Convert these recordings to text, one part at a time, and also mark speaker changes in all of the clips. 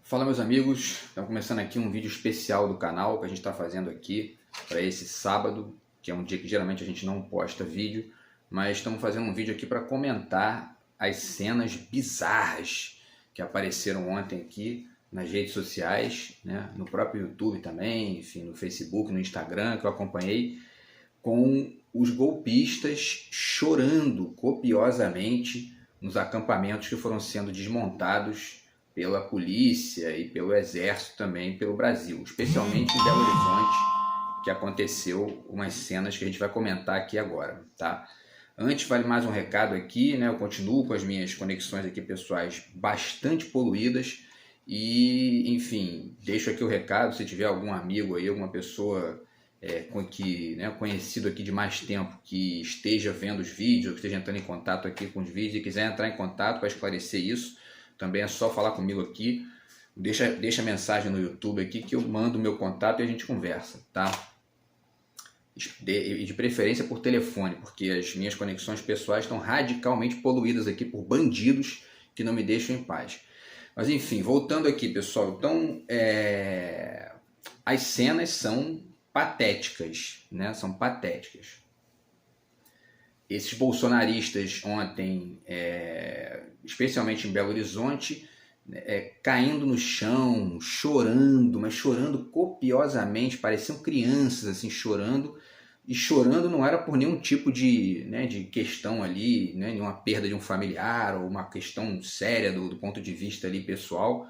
Speaker 1: Fala, meus amigos, estamos começando aqui um vídeo especial do canal que a gente está fazendo aqui para esse sábado, que é um dia que geralmente a gente não posta vídeo, mas estamos fazendo um vídeo aqui para comentar as cenas bizarras que apareceram ontem aqui nas redes sociais, né? No próprio YouTube também, enfim, no Facebook, no Instagram, que eu acompanhei, com os golpistas chorando copiosamente nos acampamentos que foram sendo desmontados pela polícia e pelo exército também pelo Brasil, especialmente em Belo Horizonte, que aconteceu umas cenas que a gente vai comentar aqui agora, tá? Antes, vale mais um recado aqui, né? Eu continuo com as minhas conexões aqui pessoais bastante poluídas e, enfim, deixo aqui o recado, se tiver algum amigo aí, alguma pessoa conhecido aqui de mais tempo, que esteja vendo os vídeos, que esteja entrando em contato aqui com os vídeos e quiser entrar em contato para esclarecer isso, também é só falar comigo aqui, deixa mensagem no YouTube aqui que eu mando o meu contato e a gente conversa, tá? De preferência por telefone, porque as minhas conexões pessoais estão radicalmente poluídas aqui por bandidos que não me deixam em paz. Mas enfim, voltando aqui, pessoal, então as cenas são patéticas, né? São patéticas. Esses bolsonaristas ontem, especialmente em Belo Horizonte, caindo no chão, chorando, mas chorando copiosamente, pareciam crianças assim chorando, e chorando não era por nenhum tipo de questão ali, né, nenhuma perda de um familiar ou uma questão séria do ponto de vista ali pessoal,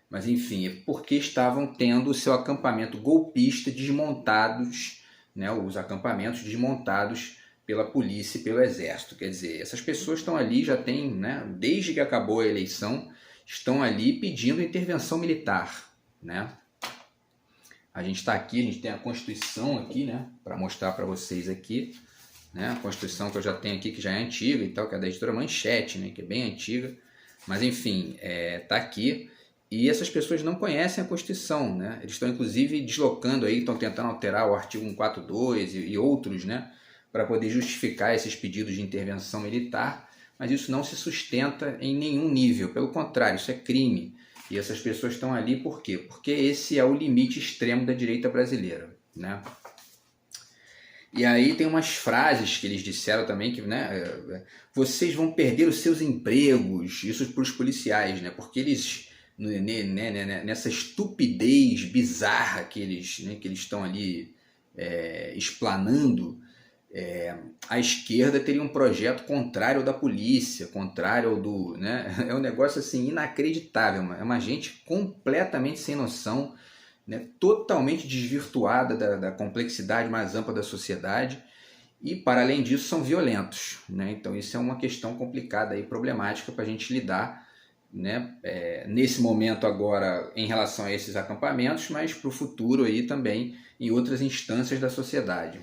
Speaker 1: mas enfim, é porque estavam tendo o seu acampamento golpista desmontados, né, os acampamentos desmontados pela polícia e pelo exército. Quer dizer, essas pessoas estão ali, já tem, né, desde que acabou a eleição, estão ali pedindo intervenção militar, né? A gente está aqui, a gente tem a Constituição aqui, né, para mostrar para vocês aqui, né, a Constituição que eu já tenho aqui, que já é antiga e tal, que é da editora Manchete, né, que é bem antiga, mas enfim, tá aqui. E essas pessoas não conhecem a Constituição, né? Eles estão inclusive deslocando aí, estão tentando alterar o artigo 142 e outros, né, para poder justificar esses pedidos de intervenção militar, mas isso não se sustenta em nenhum nível, pelo contrário, isso é crime. E essas pessoas estão ali por quê? Porque esse é o limite extremo da direita brasileira, né? E aí tem umas frases que eles disseram também que, né, vocês vão perder os seus empregos, isso para os policiais, né? Porque eles, nessa estupidez bizarra que eles estão ali explanando, a esquerda teria um projeto contrário ao da polícia, contrário ao do... né? É um negócio assim inacreditável, é uma gente completamente sem noção, né? Totalmente desvirtuada da complexidade mais ampla da sociedade e, para além disso, são violentos, né? Então isso é uma questão complicada e problemática para a gente lidar, né? Nesse momento agora em relação a esses acampamentos, mas para o futuro aí também em outras instâncias da sociedade.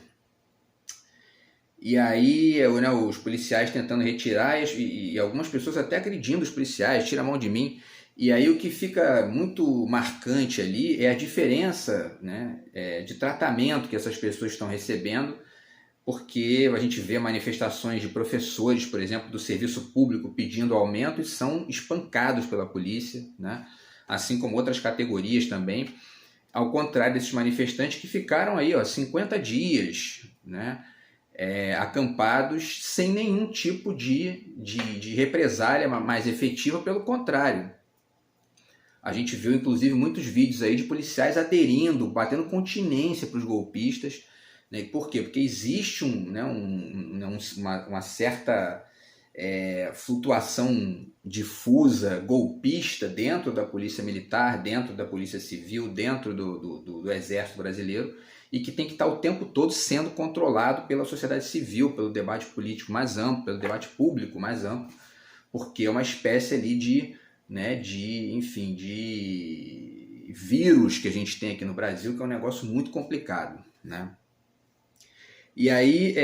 Speaker 1: E aí, né, os policiais tentando retirar e algumas pessoas até agredindo os policiais, tira a mão de mim. E aí o que fica muito marcante ali é a diferença, né, de tratamento que essas pessoas estão recebendo, porque a gente vê manifestações de professores, por exemplo, do serviço público pedindo aumento e são espancados pela polícia, né, assim como outras categorias também, ao contrário desses manifestantes que ficaram aí 50 dias, né, acampados sem nenhum tipo de represália mais efetiva, pelo contrário. A gente viu inclusive muitos vídeos aí de policiais aderindo, batendo continência para os golpistas, né? Por quê? Porque existe uma certa flutuação difusa, golpista dentro da polícia militar, dentro da polícia civil, dentro do exército brasileiro, e que tem que estar o tempo todo sendo controlado pela sociedade civil, pelo debate político mais amplo, pelo debate público mais amplo, porque é uma espécie ali de vírus que a gente tem aqui no Brasil, que é um negócio muito complicado, né? E aí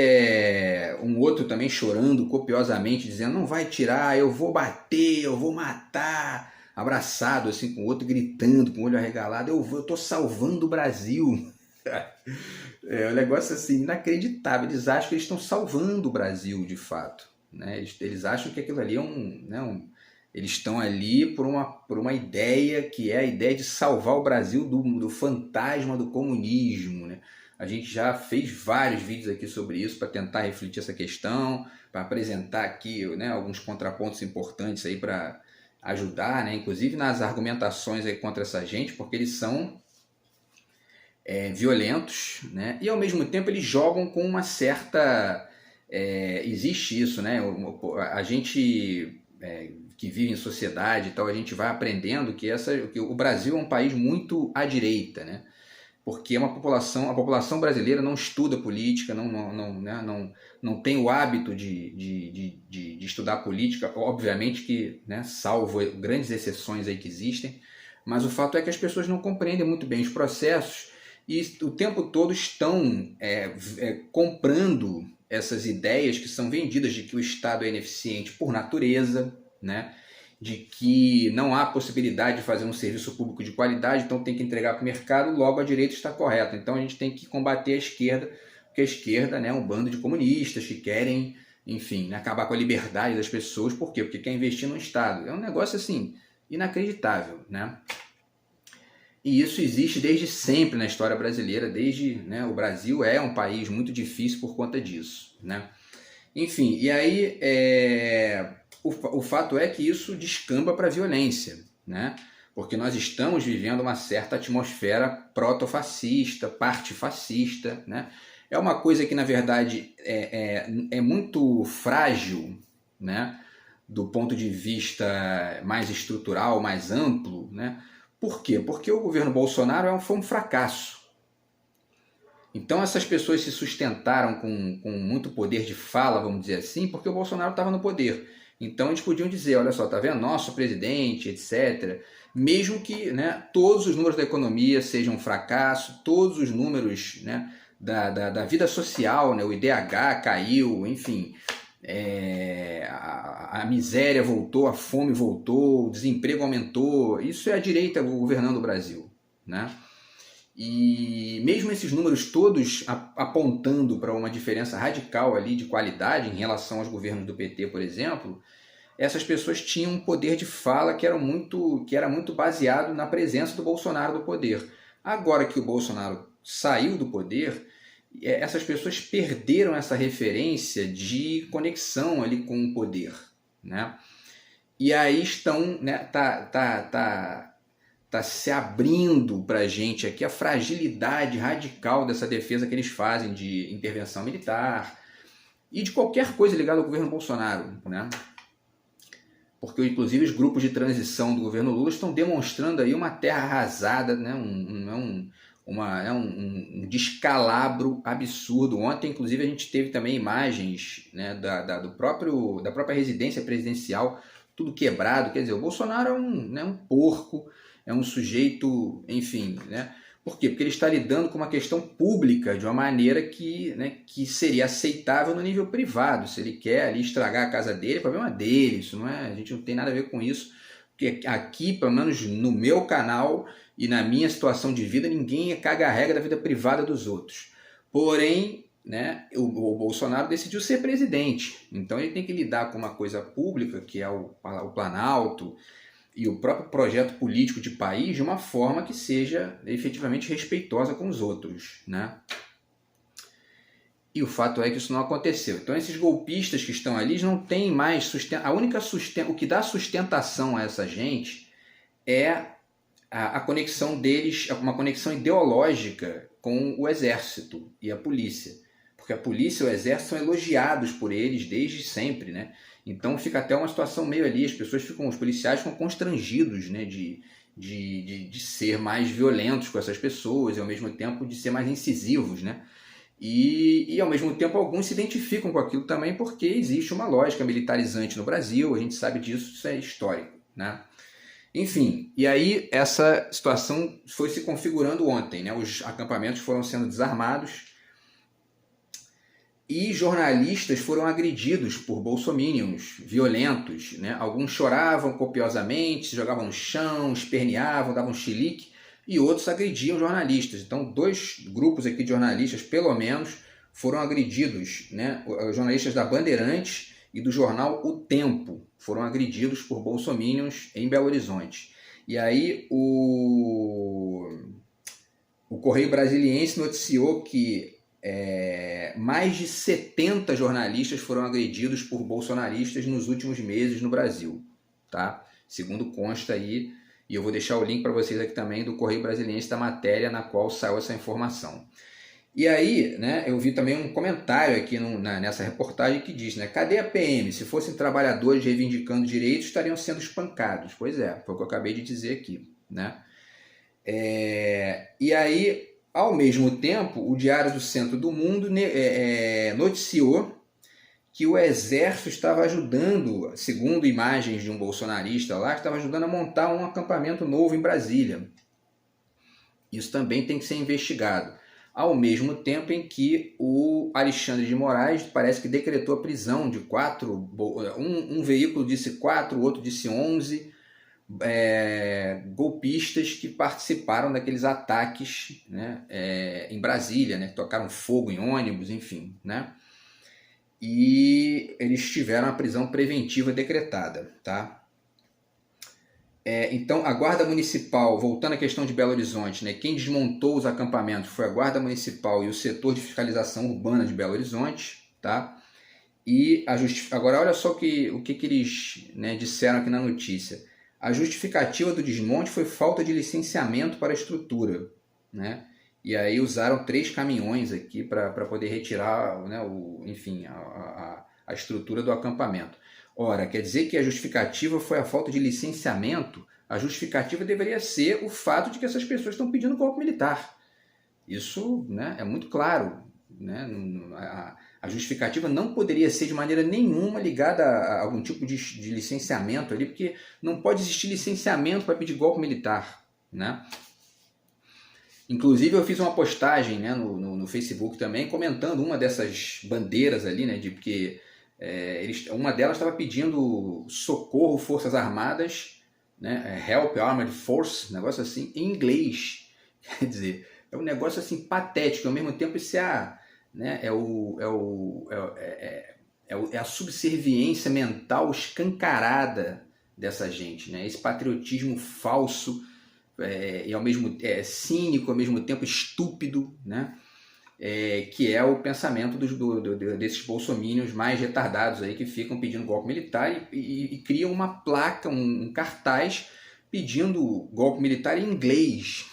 Speaker 1: um outro também chorando copiosamente, dizendo, não vai tirar, eu vou bater, eu vou matar, abraçado assim com o outro, gritando, com o olho arregalado, eu tô salvando o Brasil. É um negócio assim inacreditável. Eles acham que eles estão salvando o Brasil de fato, né? Eles acham que aquilo ali é Eles estão ali por uma ideia que é a ideia de salvar o Brasil do fantasma do comunismo, né? A gente já fez vários vídeos aqui sobre isso para tentar refletir essa questão, para apresentar aqui, né, alguns contrapontos importantes aí para ajudar, né, inclusive nas argumentações aí contra essa gente, porque eles são violentos, né, e ao mesmo tempo eles jogam com uma certa... existe isso, né, a gente que vive em sociedade e tal, a gente vai aprendendo que o Brasil é um país muito à direita, né? Porque a população brasileira não estuda política, não tem o hábito de estudar política, obviamente que, né, salvo grandes exceções aí que existem, mas o fato é que as pessoas não compreendem muito bem os processos e o tempo todo estão comprando essas ideias que são vendidas de que o Estado é ineficiente por natureza, né? De que não há possibilidade de fazer um serviço público de qualidade, então tem que entregar para o mercado, logo a direita está correta. Então a gente tem que combater a esquerda, porque a esquerda, né, é um bando de comunistas que querem, enfim, acabar com a liberdade das pessoas. Por quê? Porque quer investir no Estado. É um negócio assim, inacreditável, né? E isso existe desde sempre na história brasileira, né, o Brasil é um país muito difícil por conta disso, né? Enfim, e aí o fato é que isso descamba para a violência, né? Porque nós estamos vivendo uma certa atmosfera proto-fascista, parte-fascista, né? É uma coisa que, na verdade, é muito frágil, né? Do ponto de vista mais estrutural, mais amplo, né? Por quê? Porque o governo Bolsonaro foi um fracasso. Então essas pessoas se sustentaram com muito poder de fala, vamos dizer assim, porque o Bolsonaro estava no poder. Então eles podiam dizer, olha só, tá vendo? Nosso presidente, etc. Mesmo que, né, todos os números da economia sejam um fracasso, todos os números, né, da vida social, né, o IDH caiu, enfim, a miséria voltou, a fome voltou, o desemprego aumentou. Isso é a direita governando o Brasil, né? E mesmo esses números todos apontando para uma diferença radical ali de qualidade em relação aos governos do PT, por exemplo, essas pessoas tinham um poder de fala que era muito baseado na presença do Bolsonaro do poder. Agora que o Bolsonaro saiu do poder, essas pessoas perderam essa referência de conexão ali com o poder, né? E aí estão, né, tá se abrindo para a gente aqui a fragilidade radical dessa defesa que eles fazem de intervenção militar e de qualquer coisa ligada ao governo Bolsonaro, né? Porque, inclusive, os grupos de transição do governo Lula estão demonstrando aí uma terra arrasada, né? um descalabro absurdo. Ontem, inclusive, a gente teve também imagens, né, da própria residência presidencial, tudo quebrado. Quer dizer, o Bolsonaro é um porco, é um sujeito, enfim, né? Por quê? Porque ele está lidando com uma questão pública de uma maneira que seria aceitável no nível privado. Se ele quer ali estragar a casa dele, é problema dele. Isso não é, a gente não tem nada a ver com isso. Porque aqui, pelo menos no meu canal e na minha situação de vida, ninguém caga a regra da vida privada dos outros. Porém, né, o Bolsonaro decidiu ser presidente. Então ele tem que lidar com uma coisa pública, que é o Planalto, e o próprio projeto político de país de uma forma que seja efetivamente respeitosa com os outros, né? E o fato é que isso não aconteceu. Então esses golpistas que estão ali não têm mais o que dá sustentação a essa gente é a conexão deles, uma conexão ideológica com o exército e a polícia. Porque a polícia e o exército são elogiados por eles desde sempre, né? Então fica até uma situação meio ali, os policiais ficam constrangidos, né, de ser mais violentos com essas pessoas e ao mesmo tempo de ser mais incisivos, né? E ao mesmo tempo alguns se identificam com aquilo também porque existe uma lógica militarizante no Brasil, a gente sabe disso, isso é histórico, né? Enfim, e aí essa situação foi se configurando ontem, né? Os acampamentos foram sendo desarmados e jornalistas foram agredidos por bolsominions violentos, né? Alguns choravam copiosamente, se jogavam no chão, esperneavam, davam chilique, e outros agrediam jornalistas. Então, 2 grupos aqui de jornalistas, pelo menos, foram agredidos, né? Os jornalistas da Bandeirantes e do jornal O Tempo foram agredidos por bolsominions em Belo Horizonte. E aí o Correio Brasiliense noticiou que mais de 70 jornalistas foram agredidos por bolsonaristas nos últimos meses no Brasil, tá? Segundo consta aí, e eu vou deixar o link para vocês aqui também do Correio Brasiliense da matéria na qual saiu essa informação. E aí, né, eu vi também um comentário aqui nessa reportagem que diz, né, cadê a PM? Se fossem trabalhadores reivindicando direitos, estariam sendo espancados. Pois é, foi o que eu acabei de dizer aqui, né? E aí, ao mesmo tempo, o Diário do Centro do Mundo noticiou que o Exército estava ajudando, segundo imagens de um bolsonarista lá, estava ajudando a montar um acampamento novo em Brasília. Isso também tem que ser investigado. Ao mesmo tempo em que o Alexandre de Moraes parece que decretou a prisão de 4, um veículo disse 4, o outro disse 11 golpistas que participaram daqueles ataques, né, em Brasília, né, que tocaram fogo em ônibus, enfim, né? E eles tiveram a prisão preventiva decretada, tá? Então, a Guarda Municipal, voltando à questão de Belo Horizonte, né, quem desmontou os acampamentos foi a Guarda Municipal e o setor de fiscalização urbana de Belo Horizonte, tá? E agora olha só o que eles, né, disseram aqui na notícia. A justificativa do desmonte foi falta de licenciamento para a estrutura, né? E aí usaram 3 caminhões aqui para poder retirar, né, a estrutura do acampamento. Ora, quer dizer que a justificativa foi a falta de licenciamento? A justificativa deveria ser o fato de que essas pessoas estão pedindo golpe militar. Isso, né, é muito claro, né? A justificativa não poderia ser de maneira nenhuma ligada a algum tipo de licenciamento ali, porque não pode existir licenciamento para pedir golpe militar, né? Inclusive eu fiz uma postagem, né, no Facebook também, comentando uma dessas bandeiras ali, né, porque uma delas estava pedindo socorro Forças Armadas, né, Help Armed Force, negócio assim, em inglês. Quer dizer, é um negócio assim patético, ao mesmo tempo isso né, é a subserviência mental escancarada dessa gente, né, esse patriotismo falso, e ao mesmo cínico, ao mesmo tempo estúpido, né? Que é o pensamento desses bolsominions mais retardados aí que ficam pedindo golpe militar e criam uma placa, um cartaz pedindo golpe militar em inglês.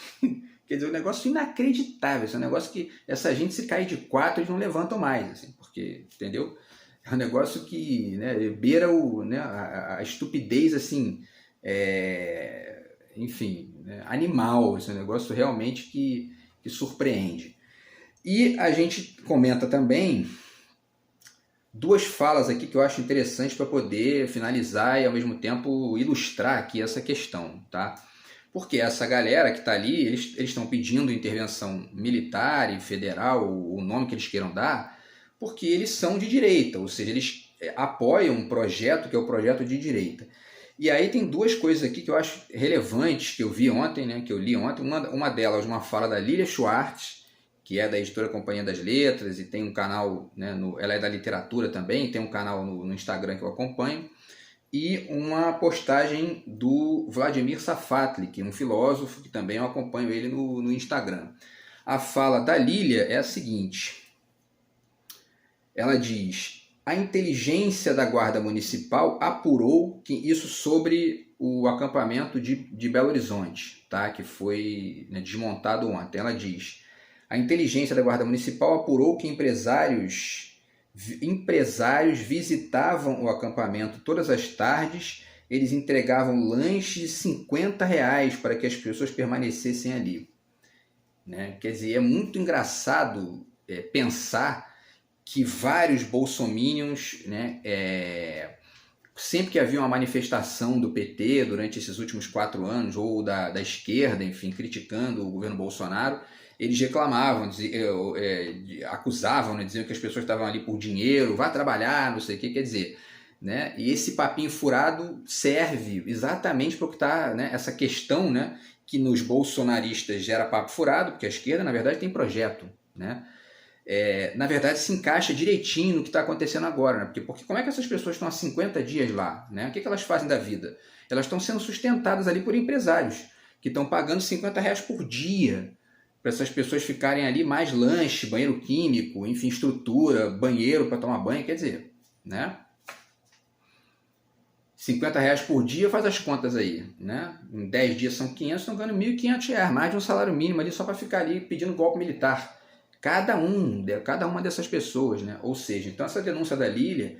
Speaker 1: Quer dizer, um negócio inacreditável, esse é um negócio que essa gente, se cair de 4, eles não levantam mais, assim, porque, entendeu? É um negócio que, né, beira a estupidez, assim, enfim, né, animal, esse é um negócio realmente que surpreende. E a gente comenta também 2 falas aqui que eu acho interessantes para poder finalizar e ao mesmo tempo ilustrar aqui essa questão, tá? Porque essa galera que está ali, eles estão pedindo intervenção militar e federal, o nome que eles queiram dar, porque eles são de direita, ou seja, eles apoiam um projeto que é o projeto de direita. E aí tem 2 coisas aqui que eu acho relevantes, que eu vi ontem, né, que eu li ontem. Uma delas, uma fala da Lilia Schwartz, que é da editora Companhia das Letras, e tem um canal, né, ela é da literatura também, tem um canal no Instagram que eu acompanho, e uma postagem do Vladimir Safatli, que é um filósofo, que também eu acompanho ele no Instagram. A fala da Lilia é a seguinte, ela diz: a inteligência da Guarda Municipal apurou isso sobre o acampamento de Belo Horizonte, tá? Que foi, né, desmontado ontem. Ela diz: a inteligência da Guarda Municipal apurou que empresários visitavam o acampamento todas as tardes, eles entregavam lanches de R$50 para que as pessoas permanecessem ali, né? Quer dizer, é muito engraçado pensar que vários bolsominions, né, sempre que havia uma manifestação do PT durante esses últimos 4 anos, ou da esquerda, enfim, criticando o governo Bolsonaro, eles reclamavam, acusavam, né, diziam que as pessoas estavam ali por dinheiro, vá trabalhar, não sei o que, quer dizer, né, e esse papinho furado serve exatamente para o que está, né, essa questão, né, que nos bolsonaristas gera papo furado, porque a esquerda, na verdade, tem projeto, né? na verdade, se encaixa direitinho no que está acontecendo agora, né? Porque como é que essas pessoas estão há 50 dias lá, né? O que elas fazem da vida? Elas estão sendo sustentadas ali por empresários, que estão pagando R$ 50 por dia para essas pessoas ficarem ali, mais lanche, banheiro químico, enfim, estrutura, banheiro para tomar banho, quer dizer, né? R$ 50 por dia, faz as contas aí, né? Em 10 dias são 500, estão ganhando R$ 1.500, mais de um salário mínimo ali só para ficar ali pedindo golpe militar. Cada uma dessas pessoas, né? Ou seja, então essa denúncia da Lília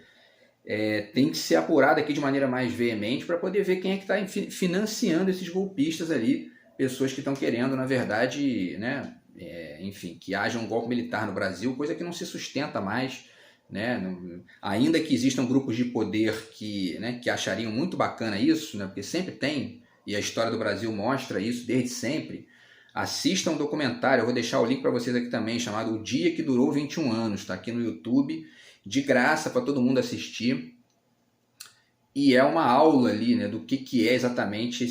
Speaker 1: tem que ser apurada aqui de maneira mais veemente para poder ver quem é que está financiando esses golpistas ali, pessoas que estão querendo, na verdade, né? Enfim, que haja um golpe militar no Brasil, coisa que não se sustenta mais, né? Ainda que existam grupos de poder que achariam muito bacana isso, né? Porque sempre tem, e a história do Brasil mostra isso desde sempre. Assistam um documentário, eu vou deixar o link para vocês aqui também, chamado O Dia que Durou 21 Anos, está aqui no YouTube, de graça para todo mundo assistir. E é uma aula ali, né, do que é exatamente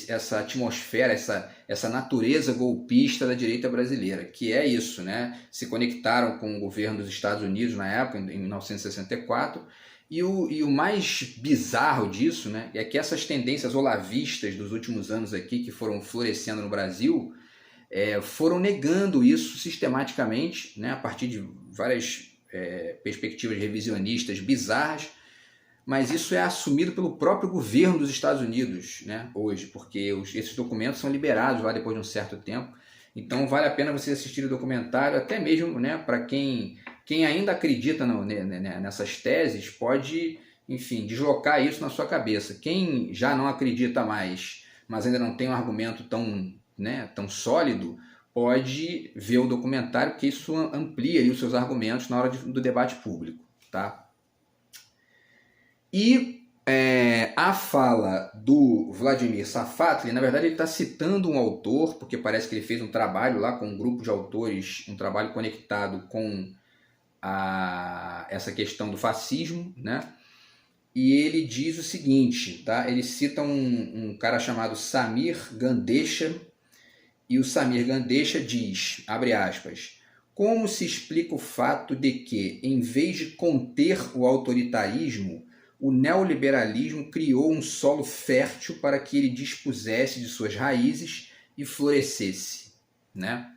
Speaker 1: essa atmosfera, essa natureza golpista da direita brasileira, que é isso, né? Se conectaram com o governo dos Estados Unidos na época, em 1964, e o mais bizarro disso, né, é que essas tendências olavistas dos últimos anos aqui, que foram florescendo no Brasil, foram negando isso sistematicamente, né, a partir de várias perspectivas revisionistas bizarras, mas isso é assumido pelo próprio governo dos Estados Unidos, né, hoje, porque esses documentos são liberados lá depois de um certo tempo. Então vale a pena você assistir o documentário, até mesmo, né, para quem ainda acredita nessas teses, pode, enfim, deslocar isso na sua cabeça. Quem já não acredita mais, mas ainda não tem um argumento tão sólido, pode ver o documentário, porque isso amplia ali os seus argumentos na hora do debate público, tá? E a fala do Vladimir Safatli, na verdade ele está citando um autor, porque parece que ele fez um trabalho lá com um grupo de autores, um trabalho conectado com essa questão do fascismo, né? E ele diz o seguinte, tá? Ele cita um cara chamado Samir Gandesha, e o Samir Gandesha diz, abre aspas, como se explica o fato de que, em vez de conter o autoritarismo, o neoliberalismo criou um solo fértil para que ele dispusesse de suas raízes e florescesse, né?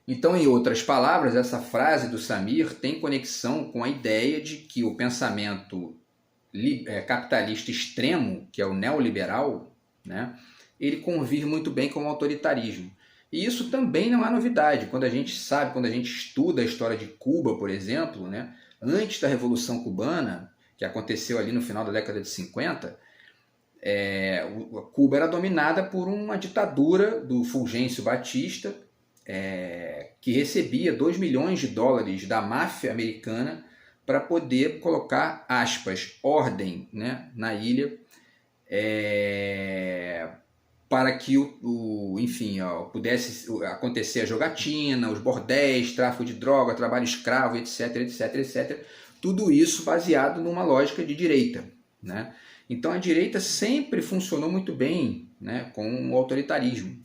Speaker 1: Então, em outras palavras, essa frase do Samir tem conexão com a ideia de que o pensamento capitalista extremo, que é o neoliberal, né, ele convive muito bem com o autoritarismo. E isso também não é novidade. Quando a gente estuda a história de Cuba, por exemplo, né, antes da Revolução Cubana, que aconteceu ali no final da década de 50, Cuba era dominada por uma ditadura do Fulgêncio Batista, que recebia $2 milhões da máfia americana para poder colocar, aspas, ordem, né, na ilha, para que enfim, pudesse acontecer a jogatina, os bordéis, tráfico de droga, trabalho escravo, etc, etc, etc. Tudo isso baseado numa lógica de direita, né? Então a direita sempre funcionou muito bem, né, com o autoritarismo.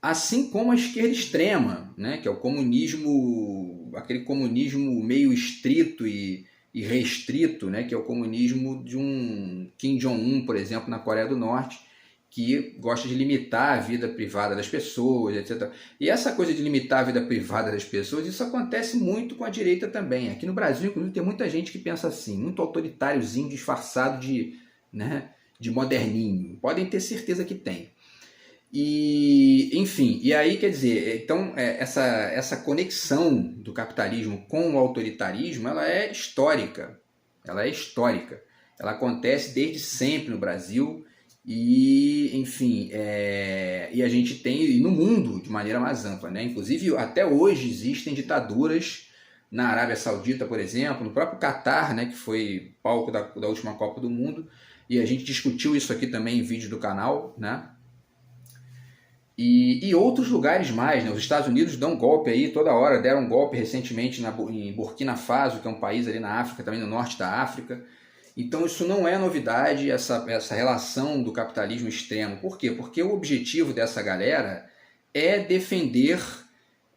Speaker 1: Assim como a esquerda extrema, né, que é o comunismo, aquele comunismo meio estrito e restrito, né, que é o comunismo de um Kim Jong-un, por exemplo, na Coreia do Norte, que gosta de limitar a vida privada das pessoas, etc. E essa coisa de limitar a vida privada das pessoas, isso acontece muito com a direita também. Aqui no Brasil, inclusive, tem muita gente que pensa assim, muito autoritáriozinho, disfarçado de moderninho. Podem ter certeza que tem. E, enfim, e aí quer dizer, então essa conexão do capitalismo com o autoritarismo, ela é histórica. Ela acontece desde sempre no Brasil. E, enfim, e a gente tem, e no mundo de maneira mais ampla, né? Inclusive até hoje existem ditaduras na Arábia Saudita, por exemplo, no próprio Catar, né, que foi palco da última Copa do Mundo, e a gente discutiu isso aqui também em vídeo do canal, né? E outros lugares mais, né? Os Estados Unidos dão golpe aí toda hora, deram um golpe recentemente em Burkina Faso, que é um país ali na África, também no norte da África. Então isso não é novidade, essa relação do capitalismo extremo. Por quê? Porque o objetivo dessa galera é defender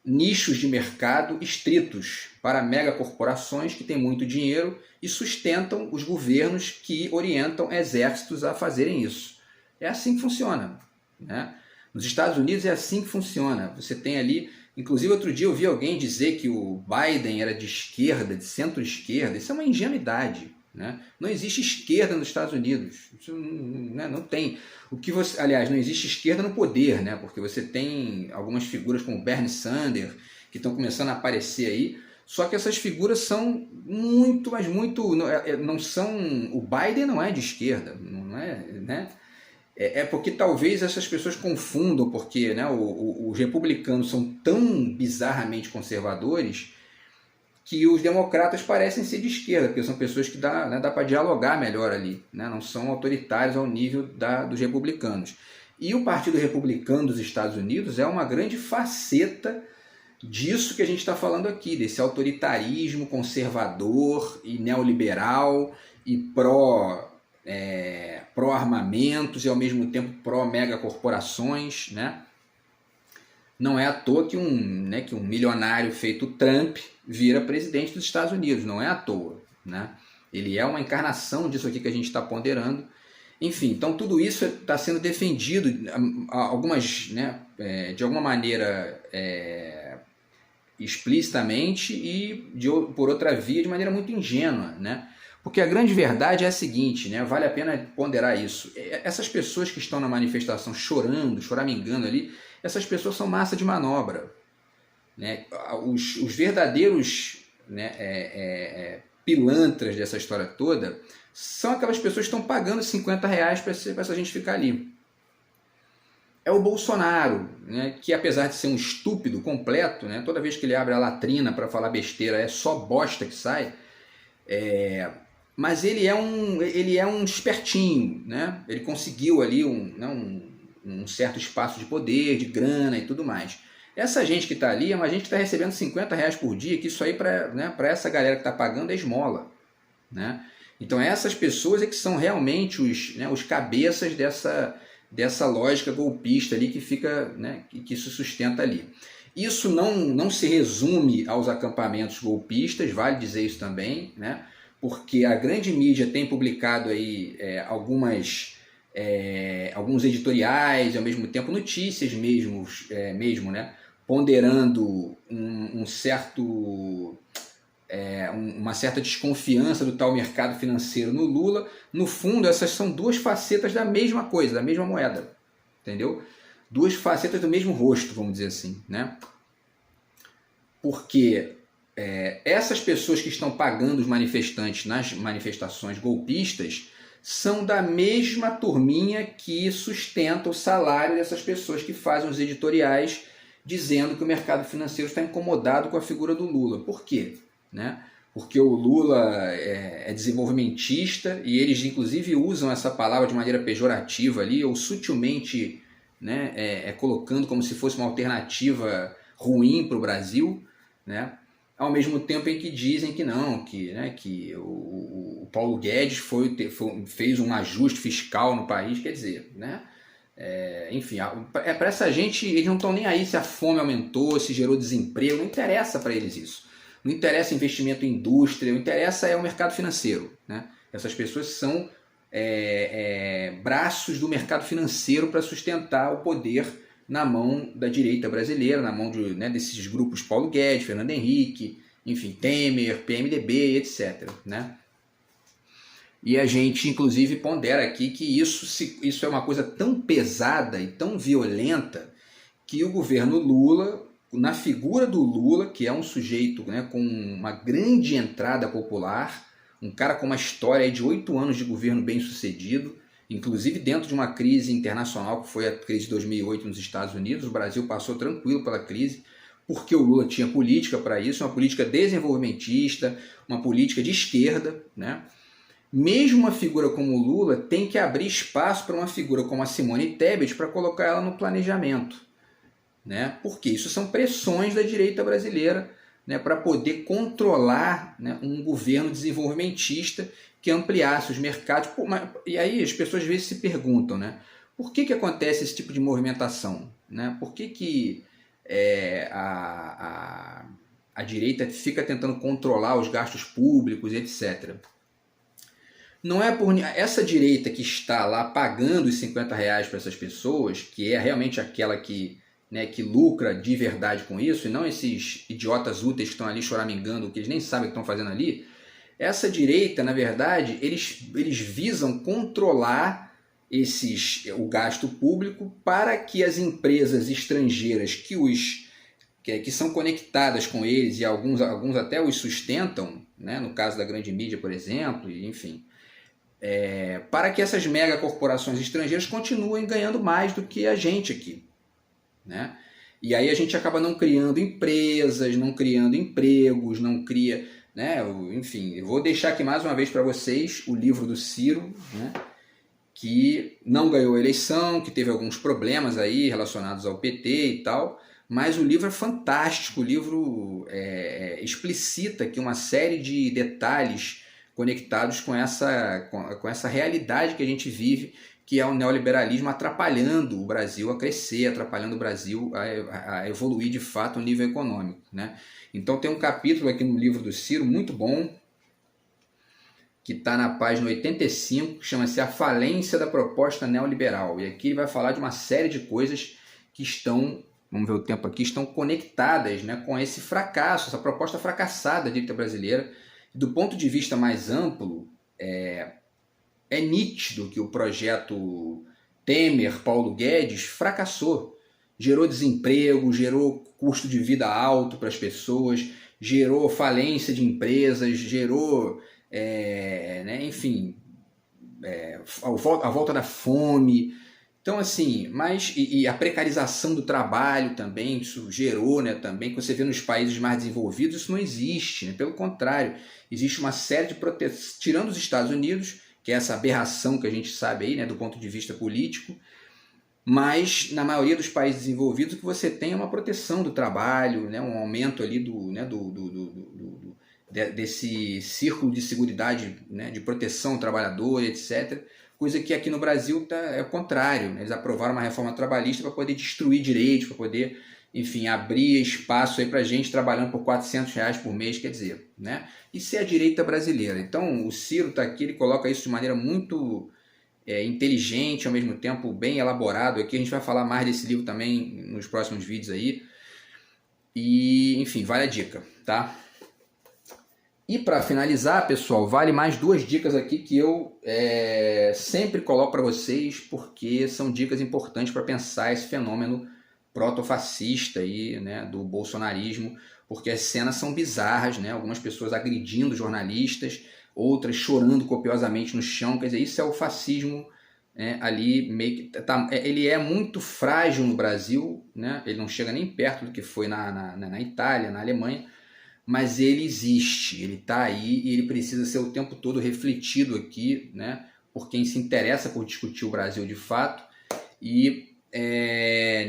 Speaker 1: nichos de mercado estritos para megacorporações que têm muito dinheiro e sustentam os governos que orientam exércitos a fazerem isso. É assim que funciona, né? Nos Estados Unidos é assim que funciona. Você tem ali, inclusive outro dia eu vi alguém dizer que o Biden era de esquerda, de centro-esquerda. Isso é uma ingenuidade, né? Não existe esquerda nos Estados Unidos. Isso não tem. Aliás, não existe esquerda no poder, né? Porque você tem algumas figuras como Bernie Sanders que estão começando a aparecer aí. Só que essas figuras são muito, mas muito, não são. O Biden não é de esquerda, não é, né? É porque talvez essas pessoas confundam, porque, né, os republicanos são tão bizarramente conservadores que os democratas parecem ser de esquerda, porque são pessoas que dá para dialogar melhor ali, né, não são autoritários ao nível dos republicanos. E o Partido Republicano dos Estados Unidos é uma grande faceta disso que a gente está falando aqui, desse autoritarismo conservador e neoliberal e pró-armamentos e ao mesmo tempo pró-megacorporações, né? Não é à toa que um milionário feito Trump vira presidente dos Estados Unidos, não é à toa, né? Ele é uma encarnação disso aqui que a gente está ponderando. Enfim, então tudo isso está sendo defendido, algumas, né, de alguma maneira explicitamente e por outra via de maneira muito ingênua, né? Porque a grande verdade é a seguinte, né? Vale a pena ponderar isso. Essas pessoas que estão na manifestação chorando, choramingando ali, essas pessoas são massa de manobra, né? Os verdadeiros, né, pilantras dessa história toda são aquelas pessoas que estão pagando R$50 para essa gente ficar ali. É o Bolsonaro, né, que apesar de ser um estúpido completo, né, toda vez que ele abre a latrina para falar besteira é só bosta que sai, mas ele é um espertinho, né? Ele conseguiu ali um certo espaço de poder, de grana e tudo mais. Essa gente que está ali é uma gente que está recebendo R$50 por dia, que isso aí para essa galera que está pagando é esmola, né? Então essas pessoas é que são realmente os cabeças dessa lógica golpista ali que fica, né, que se sustenta ali. Isso não se resume aos acampamentos golpistas, vale dizer isso também, né? Porque a grande mídia tem publicado aí alguns editoriais e ao mesmo tempo notícias mesmo, né? Ponderando uma certa desconfiança do tal mercado financeiro no Lula. No fundo, essas são duas facetas da mesma coisa, da mesma moeda, entendeu? Duas facetas do mesmo rosto, vamos dizer assim, né? Porque essas pessoas que estão pagando os manifestantes nas manifestações golpistas são da mesma turminha que sustenta o salário dessas pessoas que fazem os editoriais dizendo que o mercado financeiro está incomodado com a figura do Lula. Por quê? Né? Porque o Lula é desenvolvimentista e eles inclusive usam essa palavra de maneira pejorativa ali, ou sutilmente, né, colocando como se fosse uma alternativa ruim para o Brasil, né? Ao mesmo tempo em que dizem que não, que o Paulo Guedes fez um ajuste fiscal no país, quer dizer, né? Enfim, para essa gente, eles não estão nem aí se a fome aumentou, se gerou desemprego, não interessa para eles isso. Não interessa investimento em indústria, não interessa o mercado financeiro, né? Essas pessoas são braços do mercado financeiro para sustentar o poder na mão da direita brasileira, na mão desses grupos Paulo Guedes, Fernando Henrique, enfim, Temer, PMDB, etc., né? E a gente, inclusive, pondera aqui que isso é uma coisa tão pesada e tão violenta que o governo Lula, na figura do Lula, que é um sujeito, né, com uma grande entrada popular, um cara com uma história de 8 anos de governo bem sucedido, inclusive dentro de uma crise internacional que foi a crise de 2008 nos Estados Unidos, o Brasil passou tranquilo pela crise, porque o Lula tinha política para isso, uma política desenvolvimentista, uma política de esquerda, né? Mesmo uma figura como o Lula tem que abrir espaço para uma figura como a Simone Tebet para colocar ela no planejamento, né? Porque isso são pressões da direita brasileira, né, para poder controlar, né, um governo desenvolvimentista que ampliasse os mercados. E aí as pessoas às vezes se perguntam, né, por que acontece esse tipo de movimentação? Né? Por que a direita fica tentando controlar os gastos públicos, etc. Não é por essa direita que está lá pagando os R$50 para essas pessoas, que é realmente aquela que, né, que lucra de verdade com isso, e não esses idiotas úteis que estão ali choramingando, que eles nem sabem o que estão fazendo ali. Essa direita, na verdade, eles visam controlar o gasto público para que as empresas estrangeiras que são conectadas com eles, e alguns até os sustentam, né, no caso da grande mídia, por exemplo, enfim, para que essas megacorporações estrangeiras continuem ganhando mais do que a gente aqui, né? E aí a gente acaba não criando empresas, não criando empregos, não cria, né? Enfim, eu vou deixar aqui mais uma vez para vocês o livro do Ciro, né? Que não ganhou a eleição, que teve alguns problemas aí relacionados ao PT e tal, mas o livro é fantástico, o livro explicita aqui uma série de detalhes conectados com essa realidade que a gente vive, que é o neoliberalismo atrapalhando o Brasil a crescer, atrapalhando o Brasil a evoluir de fato no nível econômico, né? Então tem um capítulo aqui no livro do Ciro muito bom, que está na página 85, que chama-se A Falência da Proposta Neoliberal. E aqui ele vai falar de uma série de coisas que estão, vamos ver o tempo aqui, estão conectadas, né, com esse fracasso, essa proposta fracassada da direita brasileira. Do ponto de vista mais amplo, é nítido que o projeto Temer, Paulo Guedes, fracassou. Gerou desemprego, gerou custo de vida alto para as pessoas, gerou falência de empresas, gerou, né, enfim, a volta da fome. Então, assim, e a precarização do trabalho também, isso gerou, né, também, que você vê nos países mais desenvolvidos, isso não existe, né? Pelo contrário, existe uma série de protestos, tirando os Estados Unidos, que é essa aberração que a gente sabe aí, né, do ponto de vista político, mas na maioria dos países desenvolvidos o que você tem é uma proteção do trabalho, né, um aumento ali desse círculo de seguridade, né, de proteção ao trabalhador, etc., coisa que aqui no Brasil é o contrário, né? Eles aprovaram uma reforma trabalhista para poder destruir direitos, para poder, enfim, abrir espaço aí para gente trabalhando por R$400 por mês, quer dizer, né? Isso é a direita brasileira. Então o Ciro está aqui, ele coloca isso de maneira muito inteligente, ao mesmo tempo bem elaborado. Aqui a gente vai falar mais desse livro também nos próximos vídeos aí. E, enfim, vale a dica, tá? E para finalizar, pessoal, vale mais duas dicas aqui que eu sempre coloco para vocês, porque são dicas importantes para pensar esse fenômeno protofascista aí, né, do bolsonarismo, porque as cenas são bizarras, né? Algumas pessoas agredindo jornalistas, outras chorando copiosamente no chão. Quer dizer, isso é o fascismo, ali meio que ele é muito frágil no Brasil, né? Ele não chega nem perto do que foi na Itália, na Alemanha, mas ele existe, ele está aí e ele precisa ser o tempo todo refletido aqui, né, por quem se interessa por discutir o Brasil de fato. E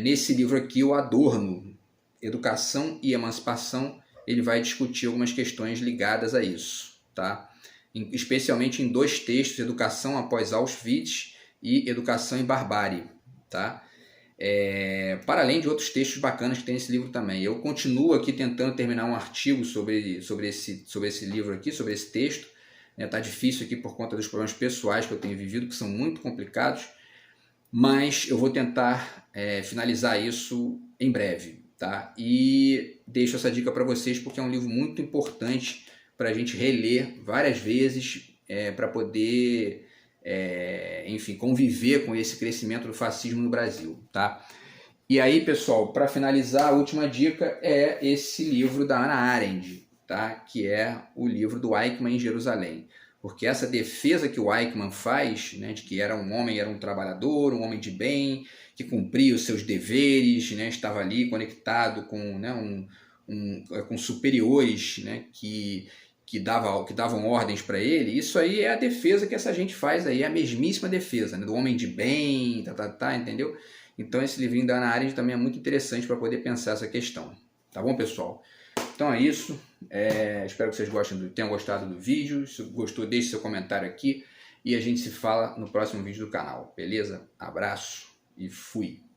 Speaker 1: nesse livro aqui, o Adorno, Educação e Emancipação, ele vai discutir algumas questões ligadas a isso, tá? Especialmente em dois textos, Educação após Auschwitz e Educação e Barbárie, tá? Para além de outros textos bacanas que tem nesse livro também. Eu continuo aqui tentando terminar um artigo sobre esse livro aqui, sobre esse texto. Tá difícil aqui por conta dos problemas pessoais que eu tenho vivido, que são muito complicados, mas eu vou tentar finalizar isso em breve, tá? E deixo essa dica para vocês porque é um livro muito importante para a gente reler várias vezes, para poder enfim, conviver com esse crescimento do fascismo no Brasil, tá? E aí, pessoal, para finalizar, a última dica é esse livro da Hannah Arendt, tá? Que é o livro do Eichmann em Jerusalém. Porque essa defesa que o Eichmann faz, né, de que era um trabalhador, um homem de bem, que cumpria os seus deveres, né, estava ali conectado com, né, com superiores, né, que davam ordens para ele. Isso aí é a defesa que essa gente faz aí, é a mesmíssima defesa, né, do homem de bem, entendeu? Então esse livrinho da Hannah Arendt também é muito interessante para poder pensar essa questão. Tá bom, pessoal? Então é isso. Espero que vocês tenham gostado do vídeo. Se gostou, deixe seu comentário aqui e a gente se fala no próximo vídeo do canal. Beleza? Abraço e fui!